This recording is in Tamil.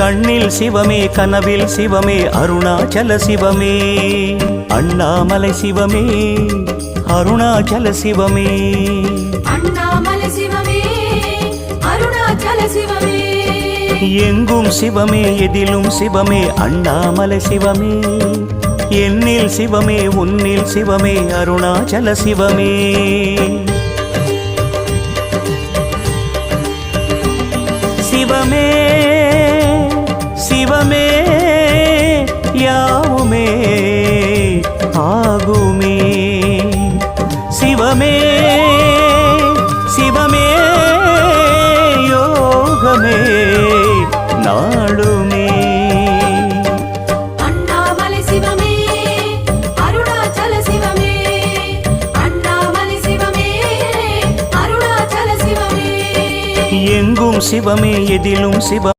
கண்ணில் சிவமே கனவில் சிவமே அருணாச்சல சிவமே அண்ணாமலை சிவமே அருணாச்சல சிவமே அண்ணாமலை சிவமே அருணாச்சல சிவமே எங்கும் சிவமே எதிலும் சிவமே அண்ணாமலை சிவமே என்னில் சிவமே உன்னில் சிவமே அருணாச்சல சிவமே சிவமே சிவமே யாவுமே ஆகுமே சிவமே சிவமே யோகமே நாளுமே அண்ணாமலை சிவமே அருணாச்சல சிவமே அண்ணாமலை சிவமே அருணாச்சல சிவமே எங்கும் சிவமே எதிலும் சிவ